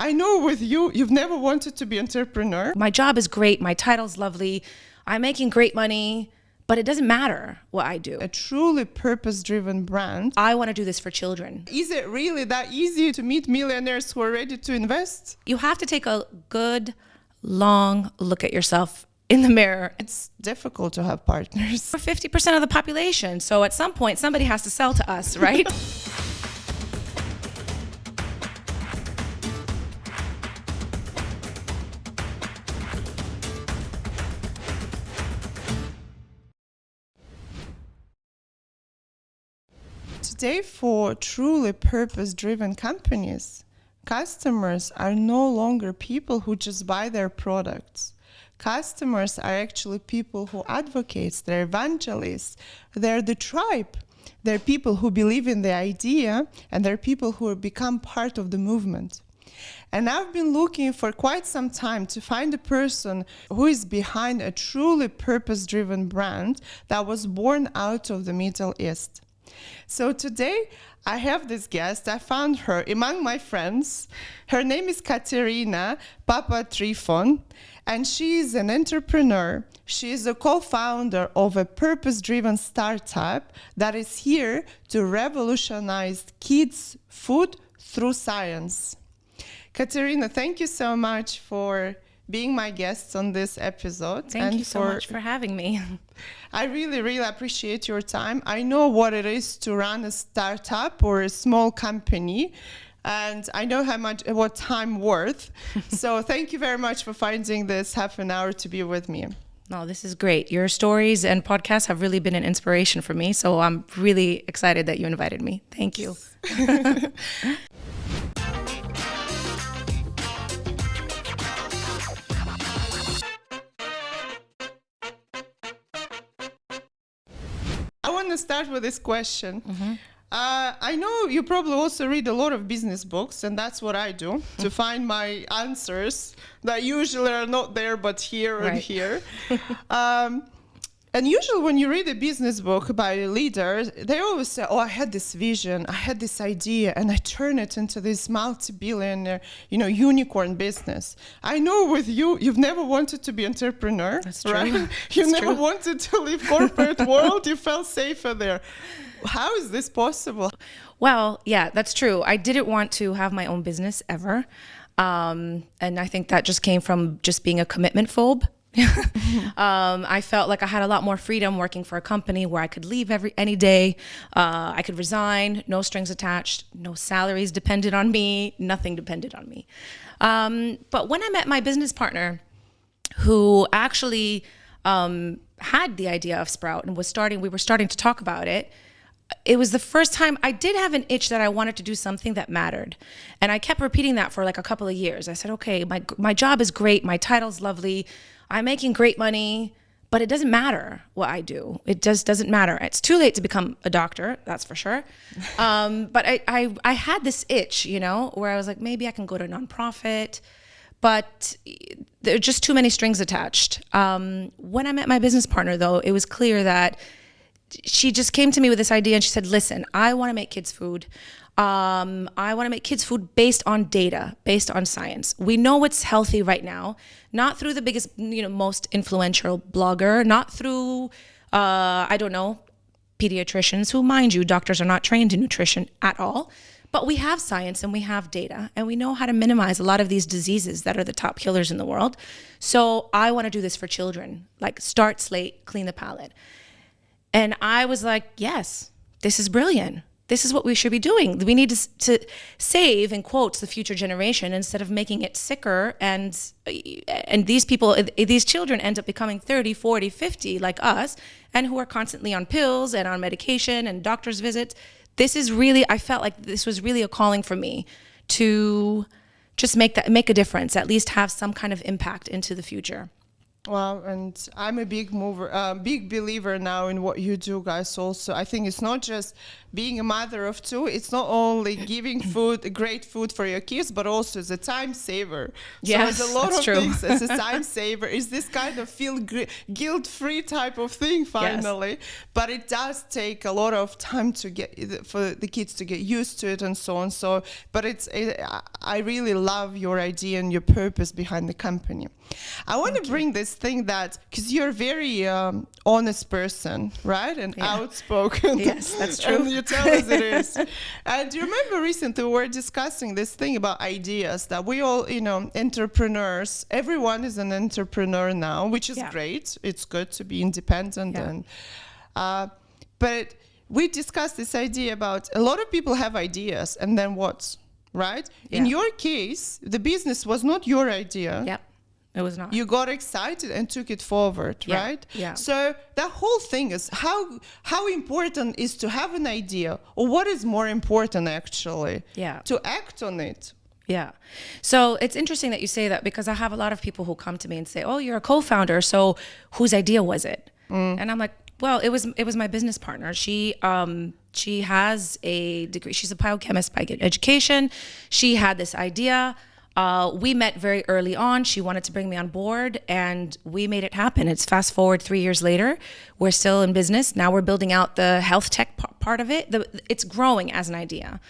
I know with you, you've never wanted to be entrepreneur. My job is great. My title's lovely. I'm making great money, but it doesn't matter what I do. A truly purpose-driven brand. I want to do this for children. Is it really that easy to meet millionaires who are ready to invest? You have to take a good, long look at yourself in the mirror. It's difficult to have partners. We're 50% of the population, so at some point, somebody has to sell to us, right? Today, for truly purpose-driven companies, customers are no longer people who just buy their products. Customers are actually people who advocate, they're evangelists, they're the tribe. They're people who believe in the idea, and they're people who have become part of the movement. And I've been looking for quite some time to find a person who is behind a truly purpose-driven brand that was born out of the Middle East. So today, I have this guest. I found her among my friends. Her name is Katerina Papatryfon, and she is an entrepreneur. She is a co-founder of a purpose-driven startup that is here to revolutionize kids' food through science. Katerina, thank you so much for being my guest on this episode. Thank you so much for having me. I really, really appreciate your time. I know what it is to run a startup or a small company, and I know what time worth. So thank you very much for finding this half an hour to be with me. No, this is great. Your stories and podcasts have really been an inspiration for me, so I'm really excited that you invited me. Thank you. I want to start with this question. I know you probably also read a lot of business books, and that's what I do to find my answers that usually are not there but here and here. And usually when you read a business book by a leader, they always say, oh, I had this vision, I had this idea, and I turn it into this multi-billion, unicorn business. I know with you, you've never wanted to be entrepreneur. That's true. Right? You never wanted to leave corporate world. You felt safer there. How is this possible? Well, yeah, that's true. I didn't want to have my own business ever. And I think that just came from just being a commitment phobe. I felt like I had a lot more freedom working for a company where I could leave any day. I could resign, no strings attached, no salaries depended on me, nothing depended on me. But when I met my business partner, who actually had the idea of Sprout and we were starting to talk about it, it was the first time I did have an itch that I wanted to do something that mattered. And I kept repeating that for like a couple of years. I said, okay, my job is great. My title's lovely. I'm making great money, but it doesn't matter what I do. It just doesn't matter. It's too late to become a doctor, that's for sure. But I had this itch, where I was like, maybe I can go to a nonprofit, but there are just too many strings attached. When I met my business partner, though, it was clear that she just came to me with this idea and she said, listen, I want to make kids food. I want to make kids food based on data, based on science. We know what's healthy right now, not through the biggest, most influential blogger, not through, pediatricians who, mind you, doctors are not trained in nutrition at all. But we have science and we have data and we know how to minimize a lot of these diseases that are the top killers in the world. So I want to do this for children, like start slate, clean the palate. And I was like, yes, this is brilliant. This is what we should be doing. We need to save, in quotes, the future generation instead of making it sicker. And these children end up becoming 30, 40, 50 like us, and who are constantly on pills and on medication and doctor's visits. I felt like this was really a calling for me to just make a difference, at least have some kind of impact into the future. Wow, and I'm a big believer now in what you do, guys. Also, I think it's not just being a mother of two. It's not only giving great food for your kids, but also as a time saver. Yes, so it's a lot that's of true. things as a time saver. Is this kind of guilt-free type of thing finally? Yes. But it does take a lot of time to get for the kids to get used to it and so on. So, but I really love your idea and your purpose behind the company. I want to bring this thing that, because you're a very honest person, right? And outspoken. Yes, that's true. And you tell us it is. And you remember recently we were discussing this thing about ideas that we all, entrepreneurs, everyone is an entrepreneur now, which is great. It's good to be independent. And but we discussed this idea about a lot of people have ideas and then what, right? In your case, the business was not your idea. Yep. It was not. You got excited and took it forward, right? Yeah. So that whole thing is how important is to have an idea, or what is more important actually? Yeah. To act on it. Yeah. So it's interesting that you say that, because I have a lot of people who come to me and say, "Oh, you're a co-founder, so whose idea was it?" And I'm like, "Well, it was my business partner. She has a degree. She's a biochemist by education. She had this idea. We met very early on. She wanted to bring me on board, and we made it happen. It's fast forward 3 years later. We're still in business. Now we're building out the health tech part of it. It's growing as an idea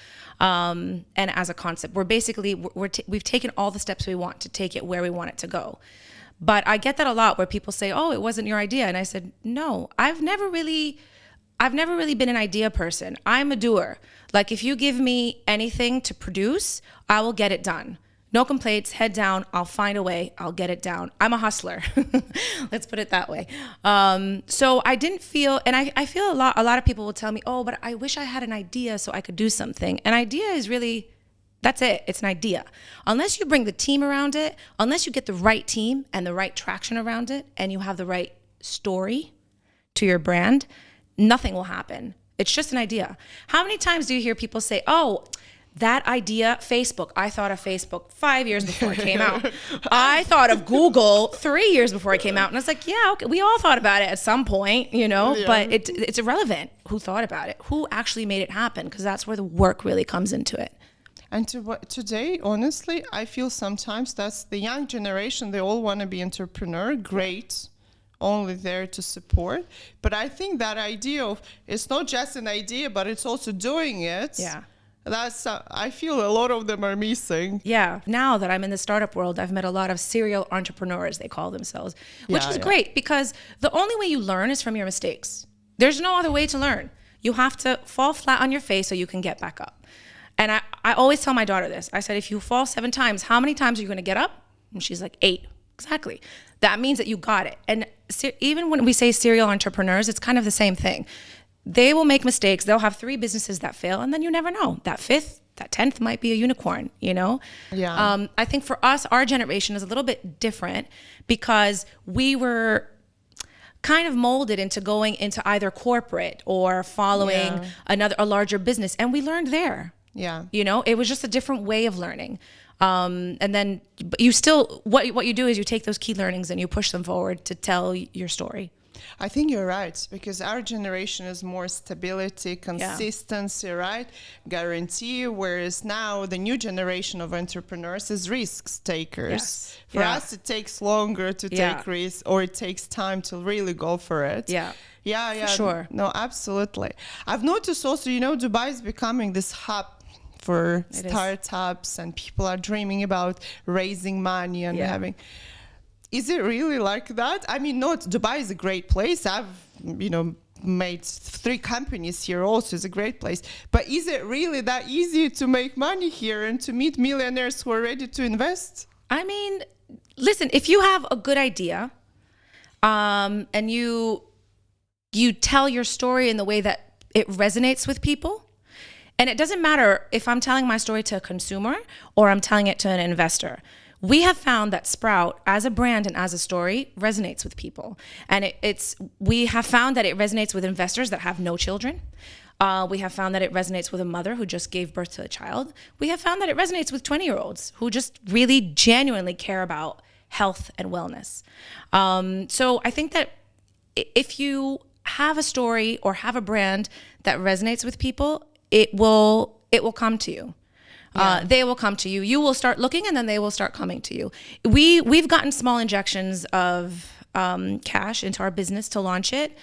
and as a concept. We've taken all the steps we want to take it where we want it to go. But I get that a lot, where people say, "Oh, it wasn't your idea." And I said, "No, I've never really been an idea person. I'm a doer. Like, if you give me anything to produce, I will get it done. No complaints, head down, I'll find a way, I'll get it down. I'm a hustler." Let's put it that way. So I didn't feel, and I feel a lot of people will tell me, "Oh, but I wish I had an idea so I could do something." An idea is really, that's it, it's an idea. Unless you bring the team around it, unless you get the right team and the right traction around it, and you have the right story to your brand, nothing will happen. It's just an idea. How many times do you hear people say, "Oh, that idea, Facebook, I thought of Facebook 5 years before it came out. I thought of Google 3 years before it came out." And I was like, yeah, okay, we all thought about it at some point, but it's irrelevant who thought about it, who actually made it happen, because that's where the work really comes into it. And today, honestly, I feel sometimes that's the young generation, they all want to be entrepreneur, great, only there to support. But I think that idea of, it's not just an idea, but it's also doing it. Yeah. That's I feel a lot of them are missing. Yeah. Now that I'm in the startup world, I've met a lot of serial entrepreneurs, they call themselves, which is great, because the only way you learn is from your mistakes. There's no other way to learn. You have to fall flat on your face so you can get back up. And I always tell my daughter this. I said, if you fall 7 times, how many times are you going to get up? And she's like, 8. Exactly. That means that you got it. And even when we say serial entrepreneurs, it's kind of the same thing. They will make mistakes. They'll have 3 businesses that fail, and then you never know. That 5th, that 10th might be a unicorn, Yeah. I think for us, our generation is a little bit different, because we were kind of molded into going into either corporate or following a larger business, and we learned there. Yeah. It was just a different way of learning. And then you still, what you do is you take those key learnings and you push them forward to tell your story. I think you're right, because our generation is more stability, consistency, right? Guarantee, whereas now the new generation of entrepreneurs is risk takers. Yes. For us, it takes longer to take risks, or it takes time to really go for it. Yeah. Yeah. For sure. No, absolutely. I've noticed also, Dubai is becoming this hub for startups, and people are dreaming about raising money and having... Is it really like that? I mean, Dubai is a great place. I've, made 3 companies here also. It's a great place. But is it really that easy to make money here and to meet millionaires who are ready to invest? I mean, listen, if you have a good idea, and you tell your story in the way that it resonates with people, and it doesn't matter if I'm telling my story to a consumer or I'm telling it to an investor. We have found that Sprout, as a brand and as a story, resonates with people. And we have found that it resonates with investors that have no children. We have found that it resonates with a mother who just gave birth to a child. We have found that it resonates with 20-year-olds who just really genuinely care about health and wellness. So I think that if you have a story or have a brand that resonates with people, it will come to you. They will come to you. You will start looking, and then they will start coming to you. We've gotten small injections of cash into our business to launch it.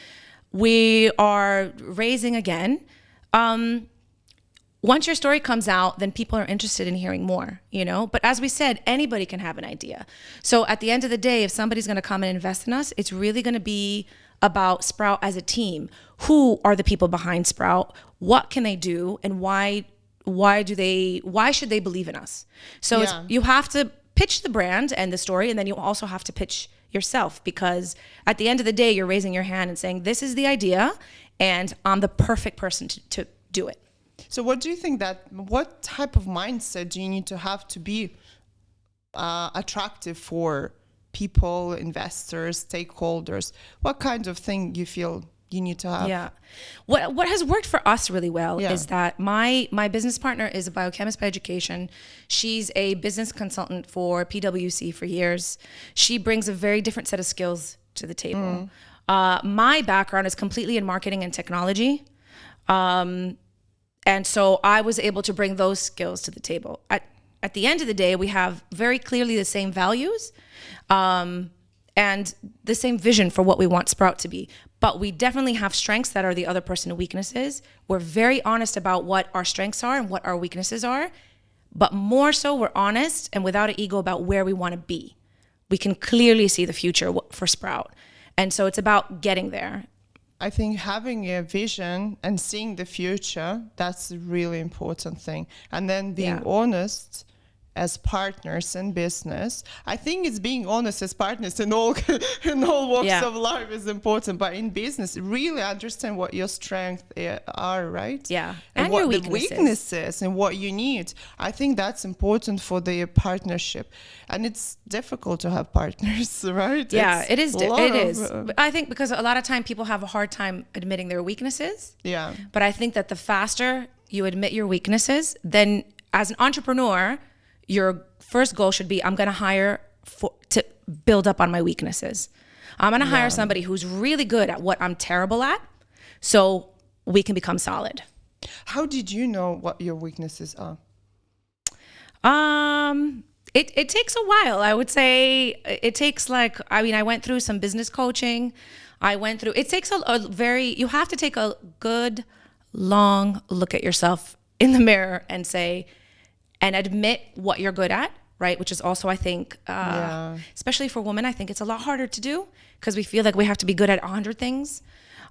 We are raising again. Once your story comes out, then people are interested in hearing more, But as we said, anybody can have an idea. So at the end of the day, if somebody's going to come and invest in us, it's really going to be about Sprout as a team. Who are the people behind Sprout? What can they do? And why should they believe in us? So you have to pitch the brand and the story, and then you also have to pitch yourself, because at the end of the day, you're raising your hand and saying, this is the idea, and I'm the perfect person to do it. So what do you think what type of mindset do you need to have to be attractive for people, investors, stakeholders? What kind of thing you feel you need to have? Yeah. What has worked for us really well is that my business partner is a biochemist by education. She's a business consultant for PwC for years. She brings a very different set of skills to the table. My background is completely in marketing and technology. And so I was able to bring those skills to the table. At the end of the day, we have very clearly the same values and the same vision for what we want Sprout to be. But we definitely have strengths that are the other person's weaknesses. We're very honest about what our strengths are and what our weaknesses are. But more so, we're honest and without an ego about where we want to be. We can clearly see the future for Sprout. And so it's about getting there. I think having a vision and seeing the future, that's a really important thing. And then being honest as partners in business. I think it's being honest as partners in all walks of life is important. But in business, really understand what your strengths are, right? Yeah. And what your weaknesses and what you need. I think that's important for the partnership. And it's difficult to have partners, right? Yeah, it is. It is. I think because a lot of time people have a hard time admitting their weaknesses. Yeah. But I think that the faster you admit your weaknesses, then as an entrepreneur, your first goal should be, I'm going to hire to build up on my weaknesses. I'm going to hire somebody who's really good at what I'm terrible at, so we can become solid. How did you know what your weaknesses are? It takes a while. I would say it takes I went through some business coaching. It takes you have to take a good, long look at yourself in the mirror and say, and admit what you're good at, right? Which is also, I think, especially for women, I think it's a lot harder to do because we feel like we have to be good at 100 things.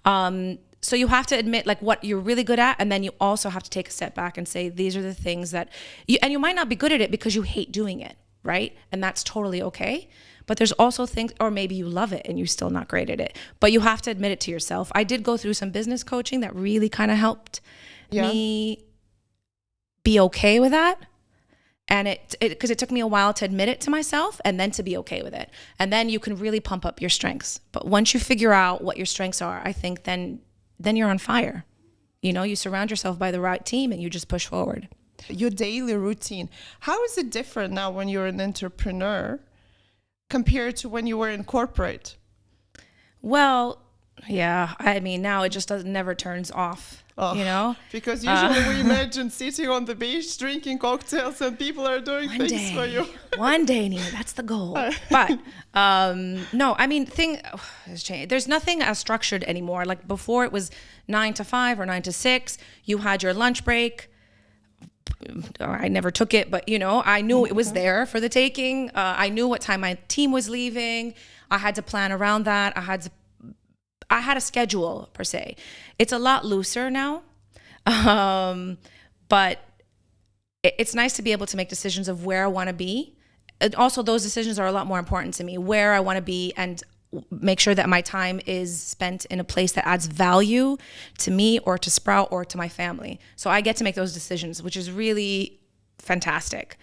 So you have to admit what you're really good at, and then you also have to take a step back and say, these are the things that you might not be good at it because you hate doing it, right? And that's totally okay. But there's also things, or maybe you love it and you're still not great at it, but you have to admit it to yourself. I did go through some business coaching that really kind of helped me be okay with that. And because it took me a while to admit it to myself and then to be okay with it. And then you can really pump up your strengths. But once you figure out what your strengths are, I think then you're on fire. You surround yourself by the right team and you just push forward. Your daily routine, how is it different now when you're an entrepreneur compared to when you were in corporate? Well, yeah, now it just never turns off. Because usually we imagine sitting on the beach drinking cocktails and people are doing things for you. One day, Nina, that's the goal. But no, thing has changed. There's nothing as structured anymore. Like before, it was 9 to 5 or 9 to 6. You had your lunch break. I never took it, but I knew it was there for the taking. I knew what time my team was leaving. I had to plan around that. I had a schedule per se. It's a lot looser now, but it's nice to be able to make decisions of where I want to be. And also, those decisions are a lot more important to me, where I want to be, and make sure that my time is spent in a place that adds value to me or to Sprout or to my family. So I get to make those decisions, which is really fantastic.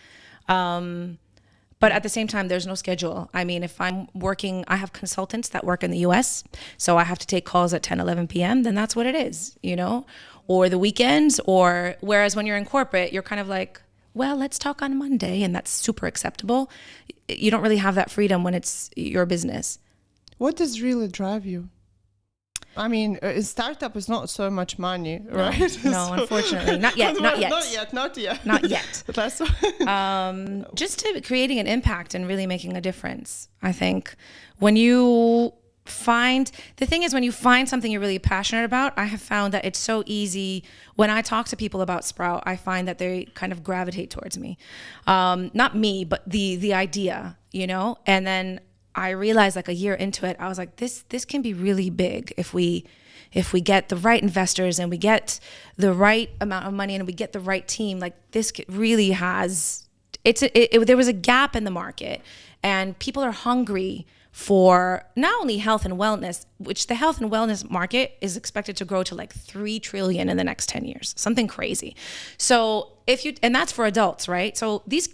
But at the same time, there's no schedule. If I'm working, I have consultants that work in the US, so I have to take calls at 10, 11 p.m., then that's what it is, or the weekends, whereas when you're in corporate, you're kind of like, well, let's talk on Monday, and that's super acceptable. you don't really have that freedom when it's your business. What does really drive you? I mean, a startup is not so much money, right? No, unfortunately, not yet. Not yet. Not yet. That's Just to creating an impact and really making a difference. I think when you find something you're really passionate about, I have found that it's so easy. When I talk to people about Sprout, I find that they kind of gravitate towards me. Not me, but the idea, and then I realized like a year into it, I was like, this can be really big if we get the right investors and we get the right amount of money and we get the right team. Like this really has, there was a gap in the market, and people are hungry for not only health and wellness, which the health and wellness market is expected to grow to like 3 trillion in the next 10 years, something crazy. So and that's for adults, right? So these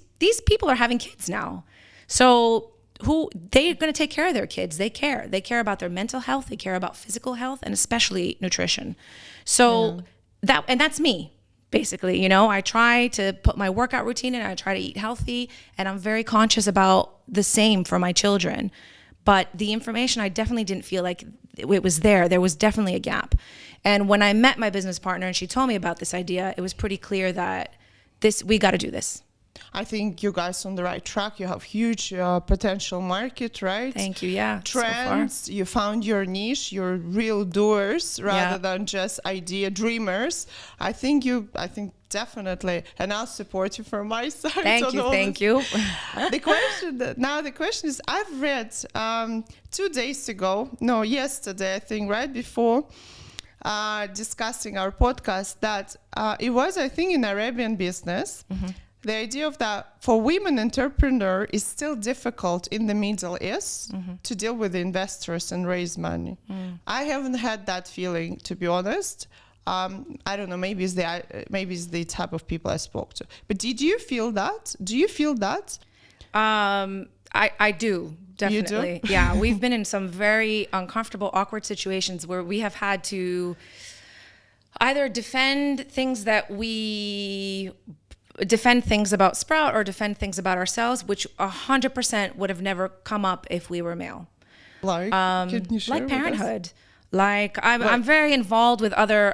people are having kids now. So they're going to take care of their kids. They care about their mental health. They care about physical health, and especially nutrition. So that's me, basically. I try to put my workout routine in. I try to eat healthy, and I'm very conscious about the same for my children. But the information, I definitely didn't feel like it was there. There was definitely a gap. And when I met my business partner and she told me about this idea, it was pretty clear that we got to do this. I think you guys on the right track. You have huge potential market, right? Thank you. Yeah. Trends. So you found your niche. You're real doers rather than just idea dreamers. I think definitely, and I'll support you from my side. Thank you. The question is, I've read 2 days ago, yesterday, I think, right before discussing our podcast, that it was, I think, in Arabian business. Mm-hmm. The idea of that for women entrepreneur is still difficult in the Middle East to deal with investors and raise money. I haven't had that feeling, to be honest. I don't know. Maybe it's the type of people I spoke to. But did you feel that? Do you feel that? I do, definitely. You do? Yeah, we've been in some very uncomfortable, awkward situations where we have had to either defend things about Sprout or defend things about ourselves, which 100% would have never come up if we were male. Like, can you share like parenthood. Like I'm very involved with other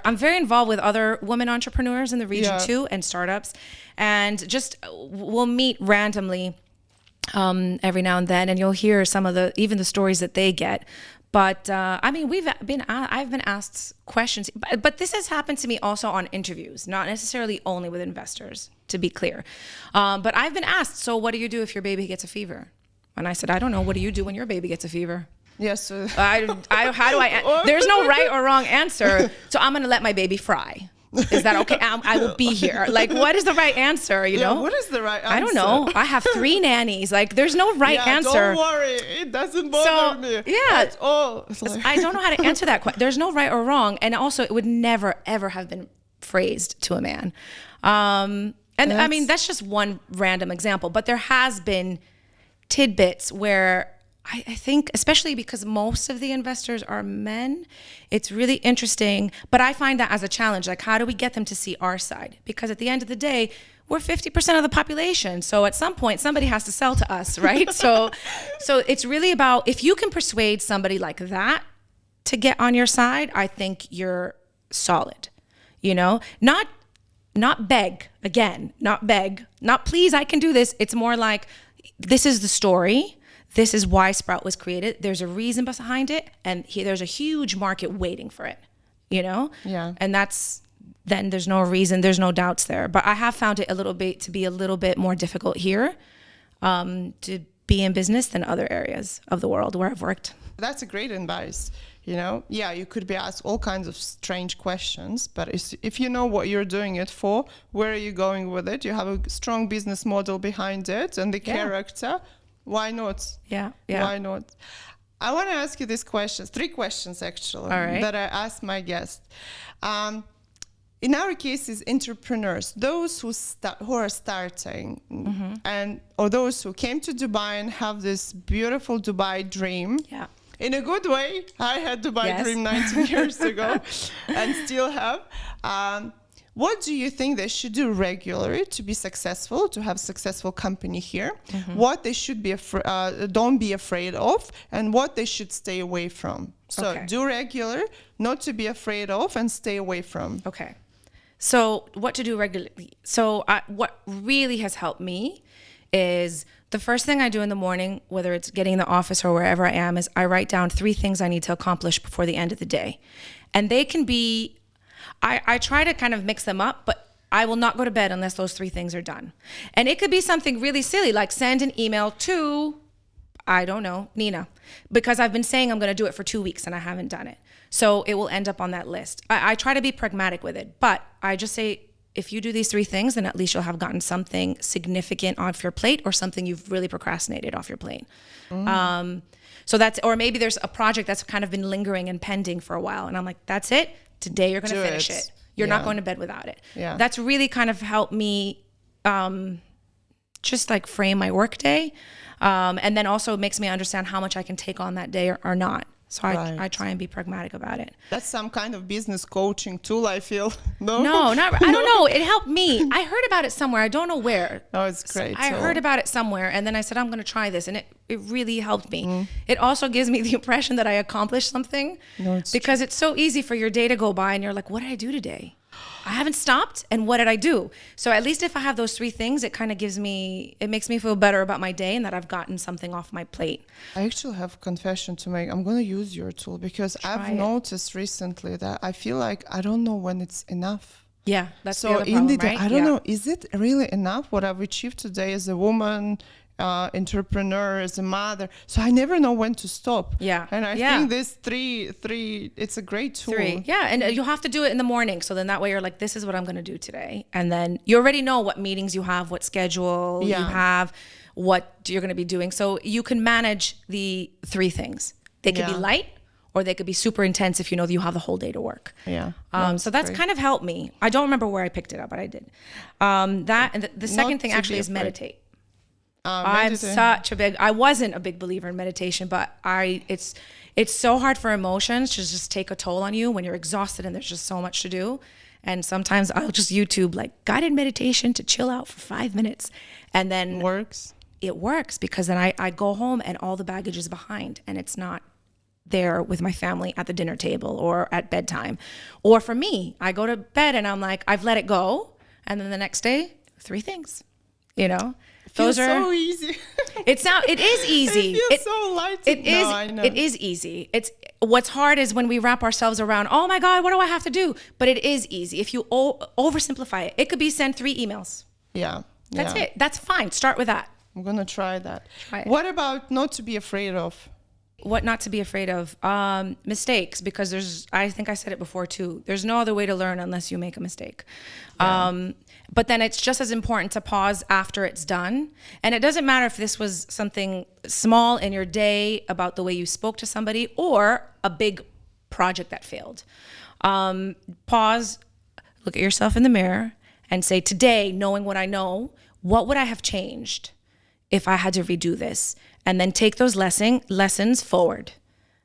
women entrepreneurs in the region too, and startups, and just we'll meet randomly every now and then, and you'll hear some of the stories that they get. But I mean, I've been asked questions, but this has happened to me also on interviews, not necessarily only with investors, to be clear. But I've been asked, so what do you do if your baby gets a fever? And I said, I don't know. What do you do when your baby gets a fever? Yes. How do I? There's no right or wrong answer. So I'm gonna let my baby fry. Is that okay? I will be here. Like, what is the right answer? What is the right answer? I don't know. I have 3 nannies. Like, there's no right answer. Don't worry. It doesn't bother me at all. I don't know how to answer that question. There's no right or wrong. And also, it would never, ever have been phrased to a man. I mean, that's just one random example. But there has been tidbits where I think, especially because most of the investors are men, it's really interesting. But I find that as a challenge. Like, how do we get them to see our side? Because at the end of the day, we're 50% of the population. So at some point, somebody has to sell to us, right? So it's really about, if you can persuade somebody like that to get on your side, I think you're solid. Not beg, not please, I can do this. It's more like, this is the story. This is why Sprout was created. There's a reason behind it, and there's a huge market waiting for it, Yeah. And then there's no reason, there's no doubts there. But I have found it to be a little bit more difficult here to be in business than other areas of the world where I've worked. That's a great advice. You could be asked all kinds of strange questions, but if you know what you're doing it for, where are you going with it? You have a strong business model behind it and the character. Why not? Yeah. Why not? I want to ask you these questions, 3 questions actually, that I asked my guest. In our cases, entrepreneurs, those who are starting, or those who came to Dubai and have this beautiful Dubai dream. Yeah. In a good way. I had Dubai dream 19 years ago and still have. What do you think they should do regularly to be successful, to have successful company here? What they should be don't be afraid of, and what they should stay away from. So do regular, not to be afraid of, and stay away from. Okay. So what to do regularly. So what really has helped me is the first thing I do in the morning, whether it's getting in the office or wherever I am, is I write down 3 things I need to accomplish before the end of the day. And they can be, I try to kind of mix them up, but I will not go to bed unless those 3 things are done. And it could be something really silly, like send an email to, I don't know, Nina, because I've been saying I'm going to do it for 2 weeks and I haven't done it. So it will end up on that list. I try to be pragmatic with it, but I just say, if you do these 3 things, then at least you'll have gotten something significant off your plate or something you've really procrastinated off your plate. So that's, or maybe there's a project that's kind of been lingering and pending for a while. And I'm like, that's it. Today you're going to finish it. You're not going to bed without it. Yeah. That's really kind of helped me just like frame my work day. And then also makes me understand how much I can take on that day or not. So I try and be pragmatic about it. That's some kind of business coaching tool, I feel. No, I don't know. It helped me. I heard about it somewhere. I don't know where. Oh, it's great. I heard about it somewhere, and then I said, I'm going to try this, and it really helped me. It also gives me the impression that I accomplished something, because it's so easy for your day to go by, and you're like, what did I do today? I haven't stopped, and what did I do? So at least if I have those 3 things, it kind of makes me feel better about my day and that I've gotten something off my plate. I actually have a confession to make. I'm going to use your tool because I've noticed recently that I feel like I don't know when it's enough. Yeah, that's so the other problem, right? I don't know, is it really enough what I've achieved today as a woman, entrepreneur, as a mother? So I never know when to stop. Yeah. And I think this three, it's a great tool. 3. Yeah. And you have to do it in the morning. So then that way you're like, this is what I'm going to do today. And then you already know what meetings you have, what schedule you have, what you're going to be doing. So you can manage the 3 things. They could be light, or they could be super intense if you know that you have the whole day to work. Yeah. So that's kind of helped me. I don't remember where I picked it up, but I did. That, and the second thing actually is meditate. I wasn't a big believer in meditation, but it's so hard for emotions to just take a toll on you when you're exhausted and there's just so much to do. And sometimes I'll just YouTube like guided meditation to chill out for 5 minutes, and then it works because then I go home and all the baggage is behind and it's not there with my family at the dinner table or at bedtime. Or for me, I go to bed and I'm like, I've let it go. And then the next day, 3 things, Those are so easy. It is easy. It feels so light. I know. It is easy. It's what's hard is when we wrap ourselves around, oh my God, what do I have to do? But it is easy. If you oversimplify it, it could be send 3 emails. Yeah. That's it. That's fine. Start with that. I'm going to try that. What about not to be afraid of? What not to be afraid of? Mistakes, because I think I said it before too, there's no other way to learn unless you make a mistake. But then it's just as important to pause after it's done. And it doesn't matter if this was something small in your day about the way you spoke to somebody or a big project that failed. Pause, look at yourself in the mirror and say, today, knowing what I know, what would I have changed if I had to redo this? And then take those lessons forward.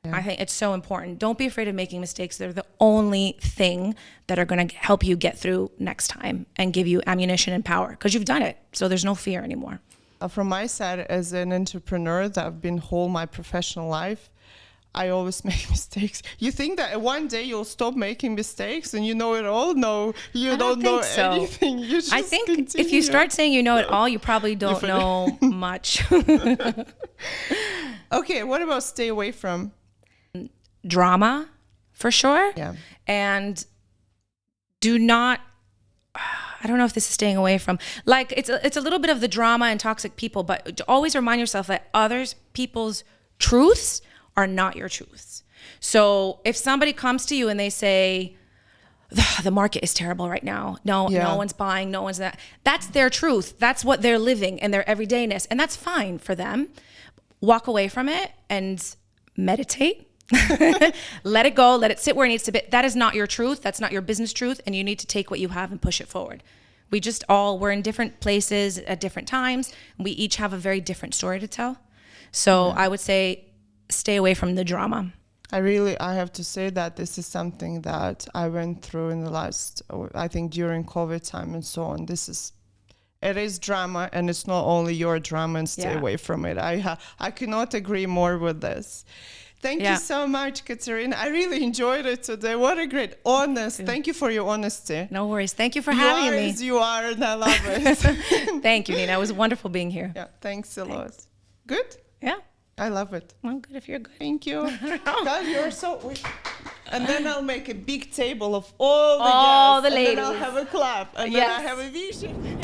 Yeah. I think it's so important. Don't be afraid of making mistakes. They're the only thing that are going to help you get through next time and give you ammunition and power because you've done it. So there's no fear anymore. From my side, as an entrepreneur that I've been whole my professional life, I always make mistakes. You think that one day you'll stop making mistakes and you know it all? No, you don't know anything. You just I think continue. If you start saying you know it all, you probably don't know much. Okay, what about stay away from? Drama, for sure. Yeah. And do not, I don't know if this is staying away from, like it's a little bit of the drama and toxic people, but to always remind yourself that others people's truths are not your truths. So if somebody comes to you and they say, the market is terrible right now. No one's buying, no one's that. That's their truth. That's what they're living in their everydayness. And that's fine for them. Walk away from it and meditate. Let it go. Let it sit where it needs to be. That is not your truth. That's not your business truth. And you need to take what you have and push it forward. We're in different places at different times. We each have a very different story to tell. So I would say, stay away from the drama. I have to say that this is something that I went through in the last, I think during COVID time and so on. It is drama, and it's not only your drama, and stay away from it. I cannot agree more with this. Thank you so much, Katerina. I really enjoyed it today. What a great, honest. Thank you for your honesty. No worries. Thank you for having me. As you are, and I love it. Thank you, Nina. It was wonderful being here. Yeah, thanks a lot. Good? Yeah. I love it. Well, good if you're good. Thank you. God, you're so... And then I'll make a big table of all the guests. The ladies. And then I'll have a clap. And then I have a vision.